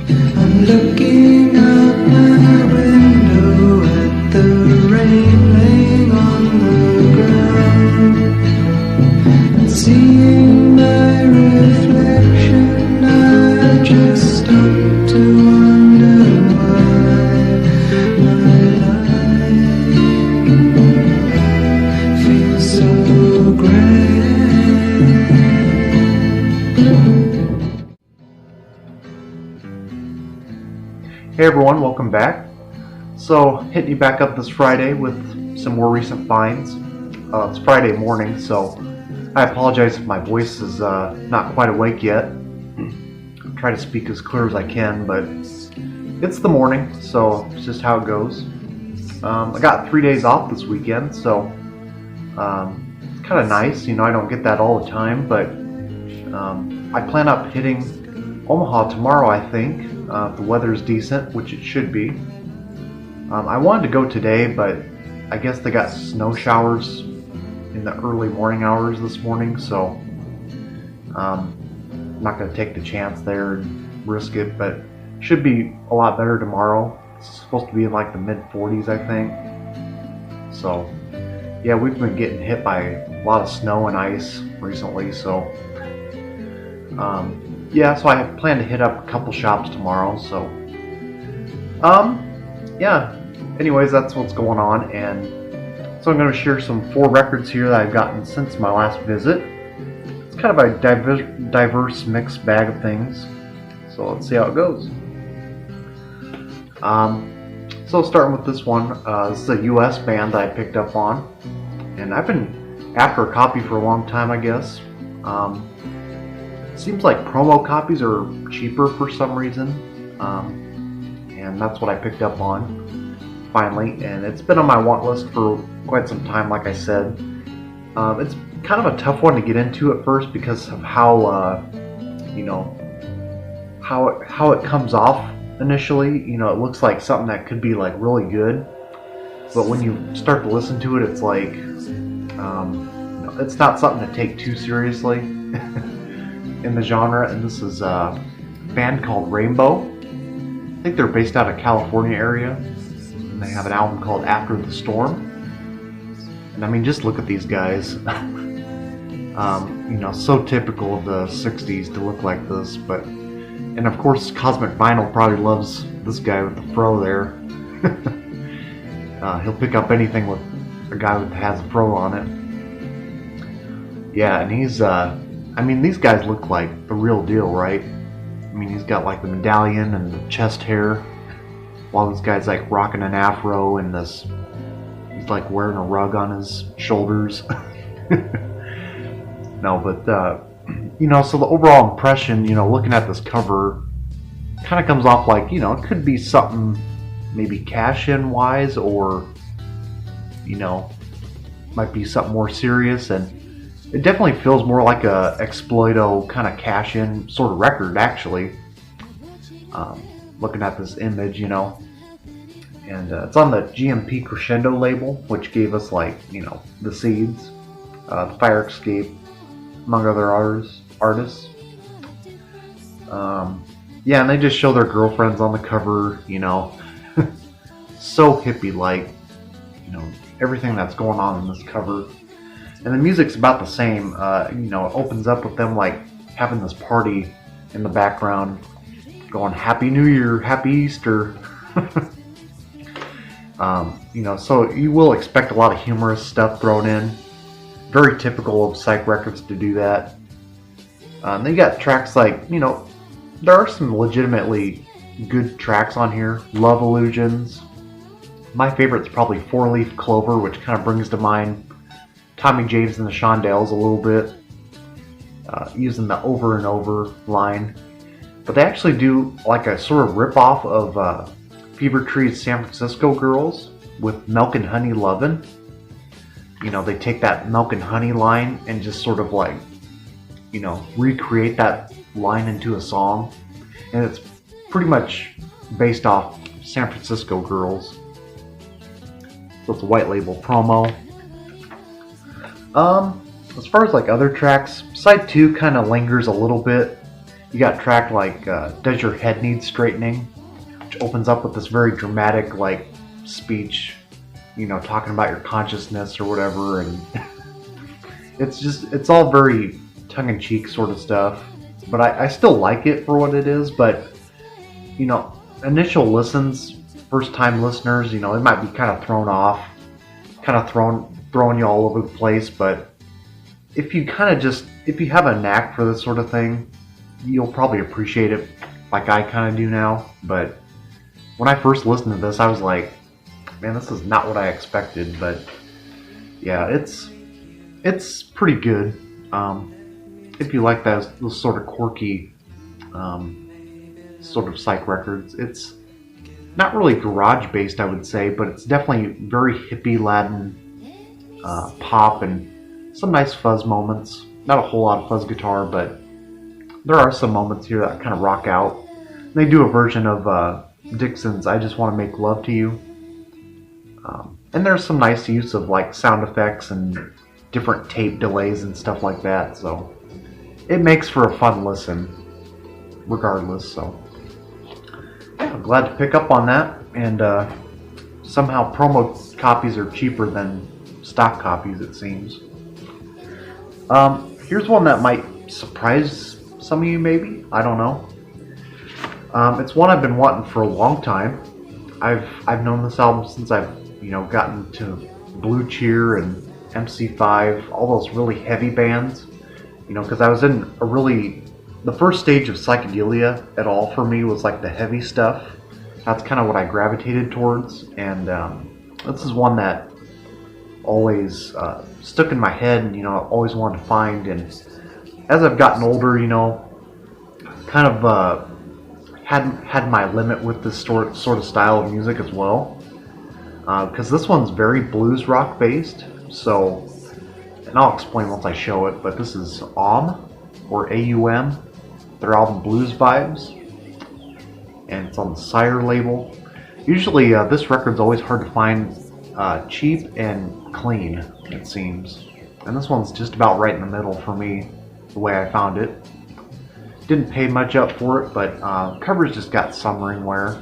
I'm looking out my window at the rain laying on the ground, and seeing my reflection, I just stop to wonder why my life feels so great. Hey everyone, welcome back. So, hitting you back up this Friday with some more recent finds. It's Friday morning, so I apologize if my voice is not quite awake yet. I'll try to speak as clear as I can, but it's the morning, so it's just how it goes. I got 3 days off this weekend, so it's kind of nice. You know, I don't get that all the time, but I plan up hitting Omaha tomorrow, I think. If the weather's decent, which it should be. I wanted to go today, but I guess they got snow showers in the early morning hours this morning, so I'm not going to take the chance there and risk it, but should be a lot better tomorrow. It's supposed to be in like the mid-40s, I think. So, yeah, we've been getting hit by a lot of snow and ice recently, so yeah, so I plan to hit up a couple shops tomorrow, so yeah, anyways, that's what's going on. And so I'm going to share some 4 records here that I've gotten since my last visit. It's kind of a diverse mixed bag of things, so let's see how it goes. So starting with this one, this is a US band that I picked up on, and I've been after a copy for a long time, I guess. Seems like promo copies are cheaper for some reason, and that's what I picked up on finally, and it's been on my want list for quite some time, like I said. It's kind of a tough one to get into at first because of how you know, how it comes off initially. You know, it looks like something that could be like really good, but when you start to listen to it, it's like it's not something to take too seriously in the genre. And this is a band called Rainbow. I think they're based out of California area, and they have an album called After the Storm. And I mean, just look at these guys. You know, so typical of the 60s to look like this. But, and of course, Cosmic Vinyl probably loves this guy with the fro there. He'll pick up anything with a guy that has a fro on it. Yeah, and he's I mean, these guys look like the real deal, right? I mean, he's got like the medallion and the chest hair, while this guy's like rocking an afro and this, he's like wearing a rug on his shoulders. No, but you know, so the overall impression, you know, looking at this cover, kind of comes off like, you know, it could be something maybe cash-in wise, or, you know, might be something more serious. And it definitely feels more like a exploito kind of cash-in sort of record, actually. Looking at this image, you know, and it's on the GMP Crescendo label, which gave us, like, you know, The Seeds, the Fire Escape, among other artists. Yeah, and they just show their girlfriends on the cover, you know, so hippie-like, you know, everything that's going on in this cover. And the music's about the same. You know, it opens up with them like having this party in the background, going Happy New Year, Happy Easter. You know, so you will expect a lot of humorous stuff thrown in. Very typical of Psych Records to do that. They got tracks like, you know, there are some legitimately good tracks on here. Love Illusions. My favorite's probably 4-Leaf Clover, which kind of brings to mind Tommy James and the Shondells a little bit, using the over and over line. But they actually do like a sort of rip-off of Fever Tree's San Francisco Girls with Milk and Honey Lovin'. You know, they take that Milk and Honey line and just sort of like, you know, recreate that line into a song. And it's pretty much based off San Francisco Girls. So it's a white label promo. As far as like other tracks, side 2 kind of lingers a little bit. You got a track like Does Your Head Need Straightening, which opens up with this very dramatic like speech, talking about your consciousness or whatever, and it's all very tongue-in-cheek sort of stuff, but I still like it for what it is. But initial listens, first-time listeners, they might be kind of thrown off, kind of throwing you all over the place. But if you have a knack for this sort of thing, you'll probably appreciate it like I kind of do now. But when I first listened to this, I was like, man, this is not what I expected. But yeah, it's pretty good. If you like those sort of quirky sort of psych records, it's not really garage based, I would say, but it's definitely very hippie Latin pop and some nice fuzz moments. Not a whole lot of fuzz guitar, but there are some moments here that kind of rock out. They do a version of Dixon's "I Just Want to Make Love to You," and there's some nice use of like sound effects and different tape delays and stuff like that. So it makes for a fun listen, regardless. So yeah, I'm glad to pick up on that. And somehow promo copies are cheaper than stock copies, it seems. Here's one that might surprise some of you, maybe. I don't know. It's one I've been wanting for a long time. I've known this album since I've gotten to Blue Cheer and MC5, all those really heavy bands. Because I was in the first stage of psychedelia at all for me was like the heavy stuff. That's kind of what I gravitated towards, and this is one that always stuck in my head, and I always wanted to find. And as I've gotten older, kind of had my limit with this sort of style of music as well, because this one's very blues rock based. So, and I'll explain once I show it, but this is Aum, or AUM, their album Blues Vibes, and it's on the Sire label. Usually this record's always hard to find cheap and clean, it seems, and this one's just about right in the middle for me, the way I found it. Didn't pay much up for it, but cover's just got some ring wear,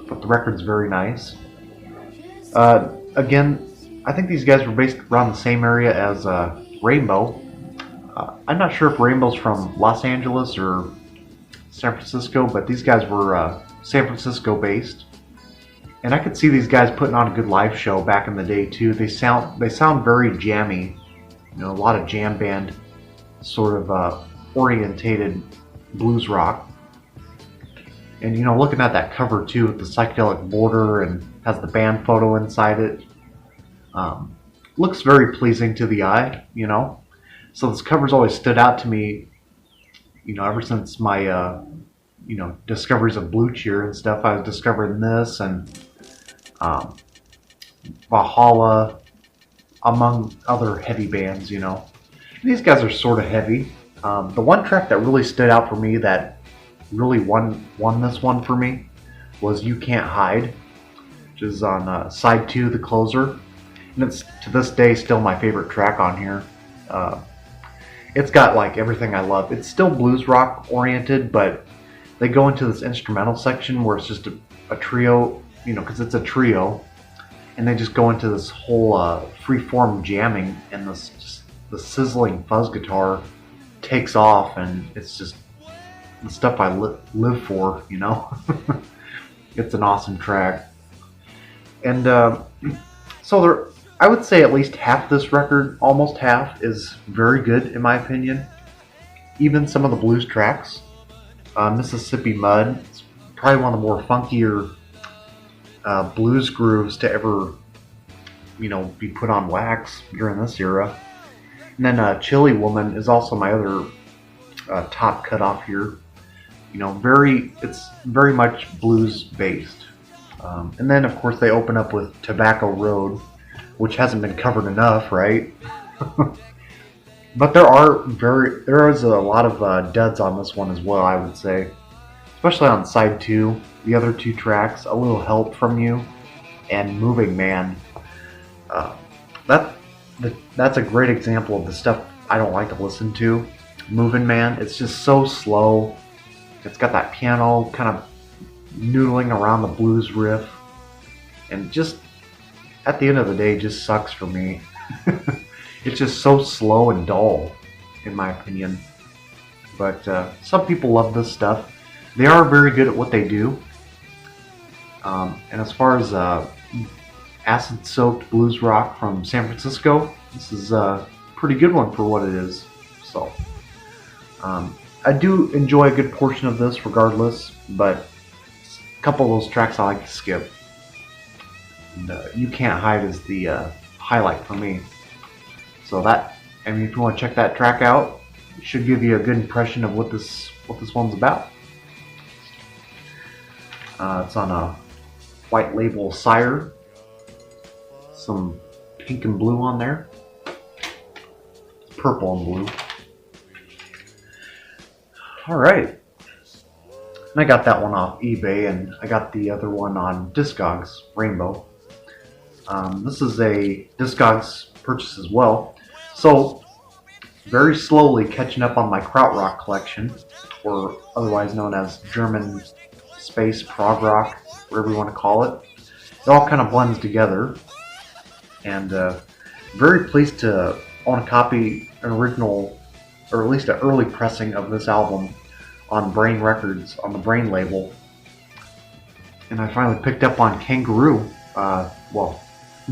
but the record's very nice. Again, I think these guys were based around the same area as Rainbow. I'm not sure if Rainbow's from Los Angeles or San Francisco, but these guys were San Francisco based. And I could see these guys putting on a good live show back in the day too. They sound very jammy, a lot of jam band sort of orientated blues rock. And looking at that cover too with the psychedelic border and has the band photo inside it. Looks very pleasing to the eye, So this cover's always stood out to me, ever since my, discoveries of Blue Cheer and stuff. I was discovering this and Valhalla, among other heavy bands, These guys are sort of heavy. The one track that really stood out for me, that really won this one for me, was You Can't Hide, which is on side 2, the closer. And it's to this day still my favorite track on here. It's got like everything I love. It's still blues rock oriented, but they go into this instrumental section where it's just a trio, because it's a trio, and they just go into this whole free-form jamming, and the sizzling fuzz guitar takes off, and it's just the stuff I live for, It's an awesome track. And so I would say at least half this record, almost half, is very good in my opinion. Even some of the blues tracks. Mississippi Mud, it's probably one of the more funkier blues grooves to ever, be put on wax during this era. And then Chilly Woman is also my other top cut off here. It's very much blues based. And then of course they open up with Tobacco Road, which hasn't been covered enough, right? But there is a lot of duds on this one as well, I would say. Especially on side 2, the other 2 tracks, A Little Help From You and Moving Man. That's a great example of the stuff I don't like to listen to. Moving Man, it's just so slow It's got that piano kind of noodling around the blues riff, and just at the end of the day, just sucks for me. It's just so slow and dull, in my opinion. But some people love this stuff. They are very good at what they do. And as far as acid-soaked blues rock from San Francisco, this is a pretty good one for what it is. So I do enjoy a good portion of this regardless, but a couple of those tracks I like to skip. And, You Can't Hide is the highlight for me. So if you want to check that track out, it should give you a good impression of what this one's about. It's on a white label Sire. Some pink and blue on there. Purple and blue. Alright. And I got that one off eBay, and I got the other one on Discogs, Rainbow. This is a Discogs purchase as well. So, very slowly catching up on my krautrock collection, or otherwise known as German space prog rock, whatever you want to call it. It all kind of blends together, and very pleased to own a copy, an original, or at least an early pressing of this album on Brain Records, on the Brain label. And I finally picked up on Kangaroo,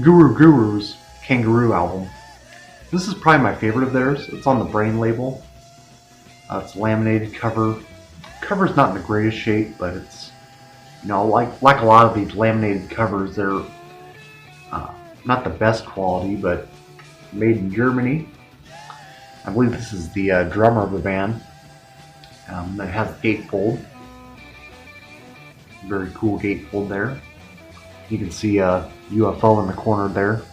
Guru Guru's Kangaroo album. This is probably my favorite of theirs. It's on the Brain label. It's a laminated cover. Cover's not in the greatest shape, but it's, like a lot of these laminated covers, they're not the best quality, but made in Germany. I believe this is the drummer of the band. That has a gatefold. Very cool gatefold there. You can see a UFO in the corner there.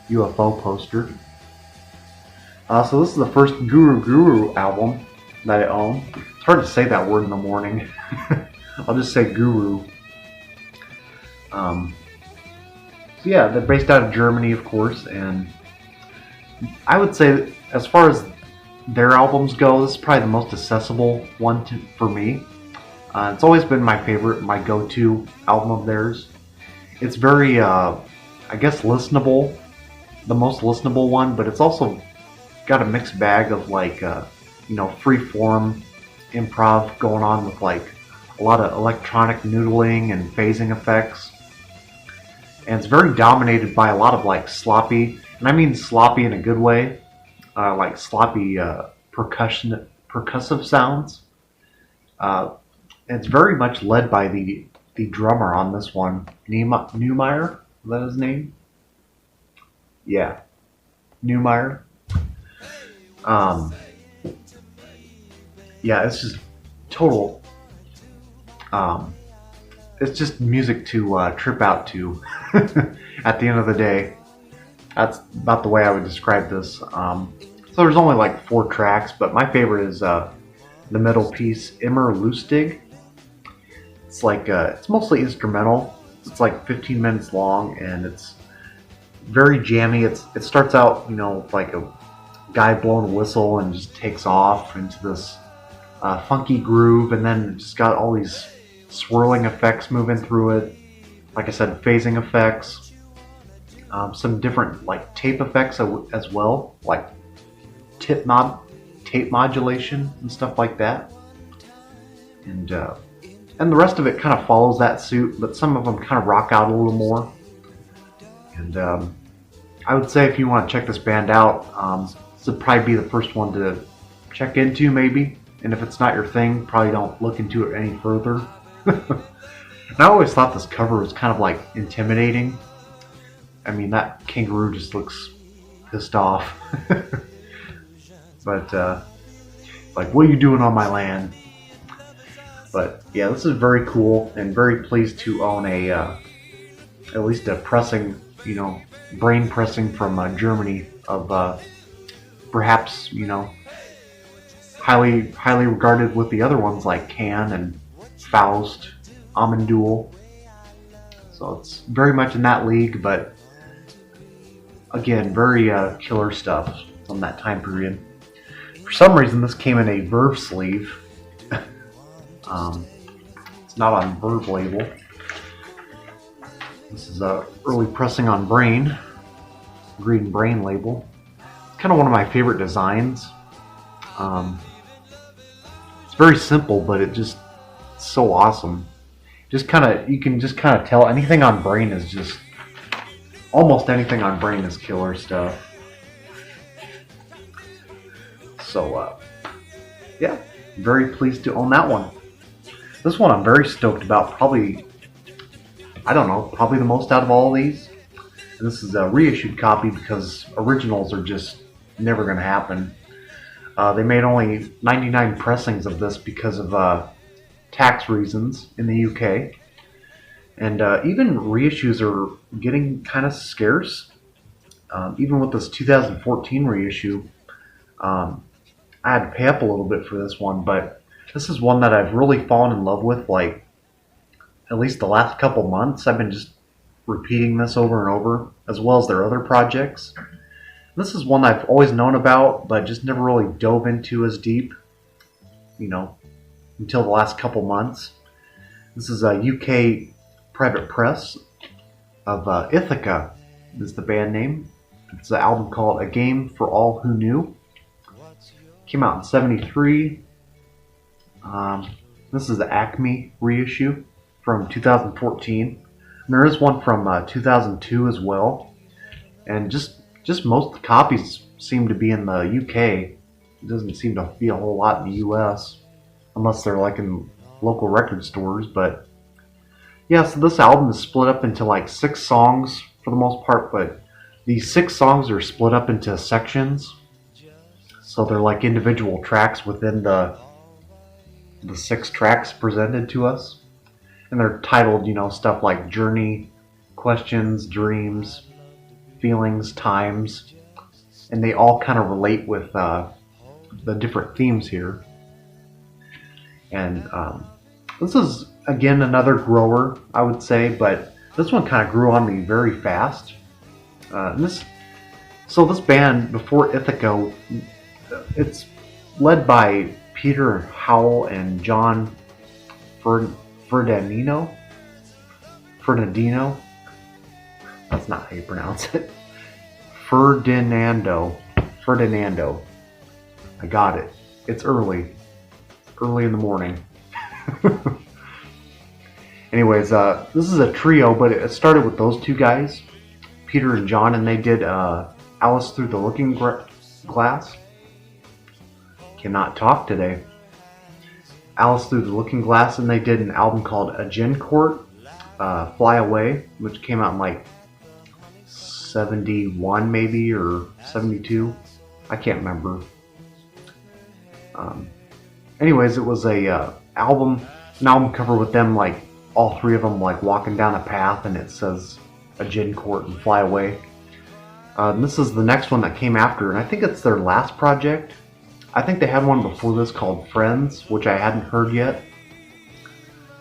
UFO poster. So this is the first Guru album that I own. It's hard to say that word in the morning. I'll just say Guru. So yeah, they're based out of Germany, of course, and I would say that as far as their albums go, this is probably the most accessible one for me. It's always been my favorite, my go-to album of theirs. It's very, I guess, listenable, the most listenable one, but it's also got a mixed bag of free-form improv going on with a lot of electronic noodling and phasing effects. And it's very dominated by a lot of sloppy, and I mean sloppy in a good way, sloppy percussive sounds. It's very much led by the drummer on this one, Neumeier. Is that his name? Yeah, Neumeier. Yeah, it's just total. It's just music to trip out to. At the end of the day, that's about the way I would describe this. So there's only 4 tracks, but my favorite is the middle piece, Immer Lustig. It's it's mostly instrumental. It's 15 minutes long, and it's very jammy. It starts out, like a guy blowing a whistle and just takes off into this funky groove, and then just got all these swirling effects moving through it. Like I said, phasing effects, some different tape effects as well, like tape modulation and stuff like that. And the rest of it kind of follows that suit, but some of them kind of rock out a little more. And I would say if you want to check this band out, this would probably be the first one to check into, maybe. And if it's not your thing, probably don't look into it any further. And I always thought this cover was kind of intimidating. I mean, that kangaroo just looks pissed off. But what are you doing on my land? But yeah, this is very cool, and very pleased to own a at least a pressing, brain pressing from Germany of perhaps highly regarded with the other ones like Can and Faust, Amandul. So it's very much in that league, but again, very killer stuff from that time period. For some reason, this came in a Verve sleeve. It's not on Verve label. This is a early pressing on Brain, Green Brain label. It's kind of one of my favorite designs. It's very simple, but it's so awesome. You can just kind of tell anything on Brain is just, almost anything on Brain is killer stuff. So, yeah, very pleased to own that one. This one I'm very stoked about, probably the most out of all of these. And this is a reissued copy because originals are just never going to happen. They made only 99 pressings of this because of tax reasons in the UK. And even reissues are getting kind of scarce. Even with this 2014 reissue, I had to pay up a little bit for this one, but this is one that I've really fallen in love with, like, at least the last couple months. I've been just repeating this over and over, as well as their other projects. This is one I've always known about, but just never really dove into as deep, until the last couple months. This is a UK private press of Ithaca, is the band name. It's an album called A Game for All Who Knew. Came out in '73. This is the Acme reissue from 2014. And there is one from 2002 as well. And just most of the copies seem to be in the UK. It doesn't seem to be a whole lot in the US, unless they're like in local record stores. But yeah, so this album is split up into like 6 songs for the most part, but these 6 songs are split up into sections. So they're like individual tracks within the 6 tracks presented to us. And they're titled, stuff like Journey, Questions, Dreams, Feelings, Times. And they all kind of relate with the different themes here. And this is, again, another grower, I would say, but this one kind of grew on me very fast. This band, before Ithaca, it's led by Peter Howell and John Ferdinando. That's not how you pronounce it. Ferdinando. I got it. It's early in the morning. Anyways, this is a trio, but it started with those 2 guys, Peter and John, and they did Alice Through the Looking Glass. Cannot talk today. Alice Through the Looking Glass, and they did an album called Agincourt, Fly Away, which came out in like 71 maybe, or 72. I can't remember. Anyways, it was an album cover with them, like all 3 of them like walking down a path, and it says Agincourt and Fly Away. This is the next one that came after, and I think it's their last project. I think they had one before this called Friends, which I hadn't heard yet.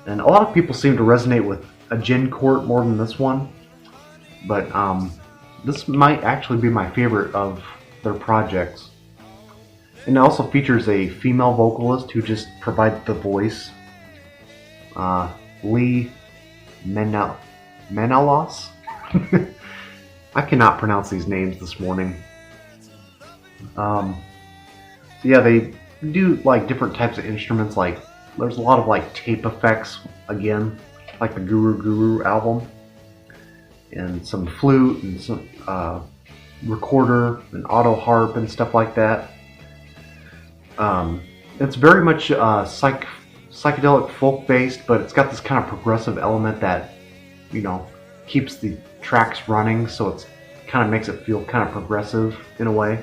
And a lot of people seem to resonate with Agincourt more than this one. But this might actually be my favorite of their projects. And it also features a female vocalist who just provides the voice. Lee Menalos? I cannot pronounce these names this morning. Yeah, they do like different types of instruments. Like there's a lot of like tape effects again, like the Guru album, and some flute and some recorder and auto harp and stuff like that. It's very much psychedelic folk based, but it's got this kind of progressive element that keeps the tracks running, so it's kind of makes it feel kind of progressive in a way.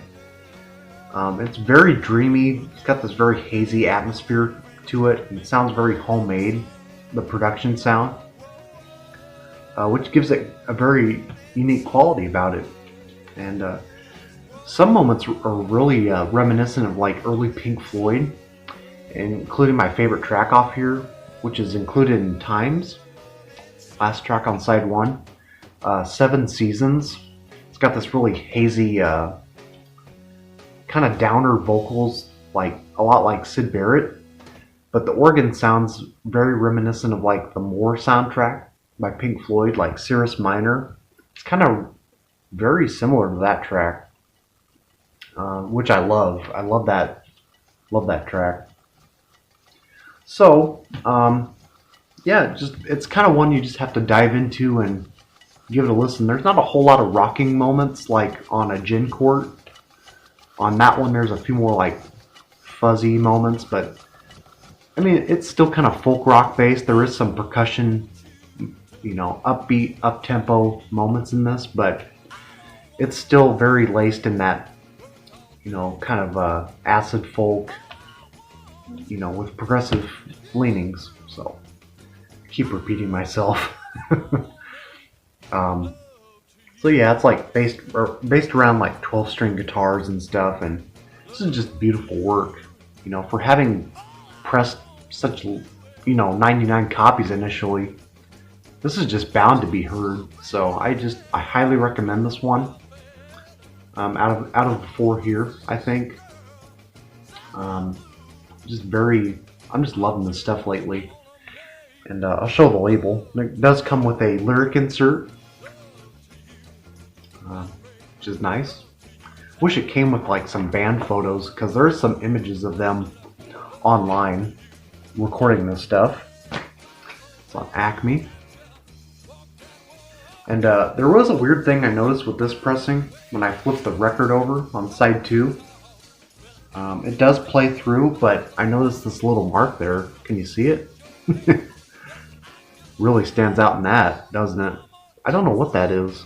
It's very dreamy. It's got this very hazy atmosphere to it. And it sounds very homemade, the production sound, which gives it a very unique quality about it. And some moments are really reminiscent of like early Pink Floyd, including my favorite track off here, which is included in Times, last track on side 1, 7 Seasons. It's got this really hazy kind of downer vocals, like a lot like Syd Barrett, but the organ sounds very reminiscent of like the More soundtrack by Pink Floyd, like Cirrus Minor. It's kind of very similar to that track, which I love. I love that track. So, yeah, just it's kind of one you just have to dive into and give it a listen. There's not a whole lot of rocking moments like on a gin court. On that one, there's a few more like fuzzy moments, but I mean, it's still kind of folk rock based. There is some percussion, upbeat, up tempo moments in this, but it's still very laced in that, kind of acid folk, with progressive leanings. So, I keep repeating myself. um, so yeah, it's like based around like 12-string guitars and stuff, and this is just beautiful work. For having pressed such 99 copies initially, this is just bound to be heard. So I highly recommend this one. Out of the four here, I think. I'm just loving this stuff lately. And I'll show the label. It does come with a lyric insert, which is nice. Wish it came with like some band photos, because there's some images of them online recording this stuff. It's on Acme. And there was a weird thing I noticed with this pressing when I flipped the record over on side 2. It does play through, but I noticed this little mark there. Can you see it? Really stands out in that, doesn't it? I don't know what that is.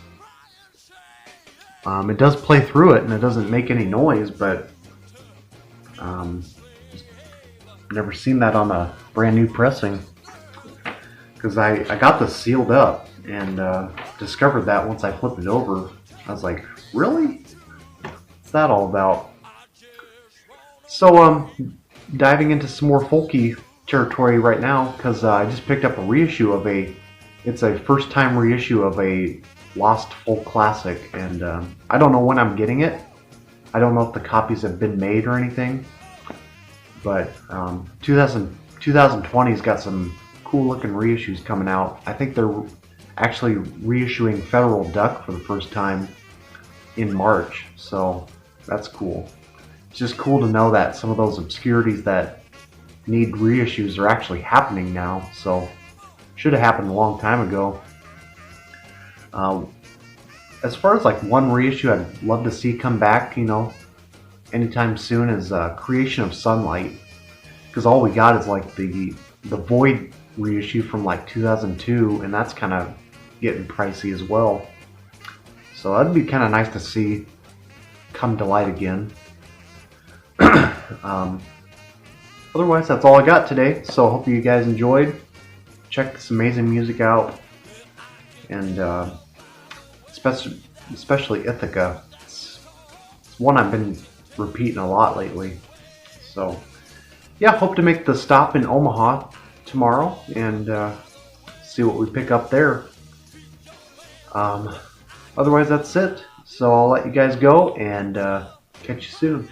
It does play through it and it doesn't make any noise, but just never seen that on a brand new pressing. Because I got this sealed up and discovered that once I flipped it over. I was like, really? What's that all about? So diving into some more folky territory right now, because I just picked up a reissue of it's a first time reissue of a lost folk classic, and I don't know when I'm getting it. I don't know if the copies have been made or anything, but 2020's got some cool looking reissues coming out. I think they're actually reissuing Federal Duck for the first time in March, so that's cool. It's just cool to know that some of those obscurities that need reissues are actually happening now, so should have happened a long time ago. As far as like one reissue I'd love to see come back, anytime soon, is Creation of Sunlight, because all we got is like the Void reissue from like 2002, and that's kind of getting pricey as well. So that'd be kind of nice to see come to light again. Otherwise, that's all I got today. So I hope you guys enjoyed. Check this amazing music out, and especially Ithaca. It's one I've been repeating a lot lately. So yeah, hope to make the stop in Omaha tomorrow and see what we pick up there. Otherwise, that's it. So I'll let you guys go and catch you soon.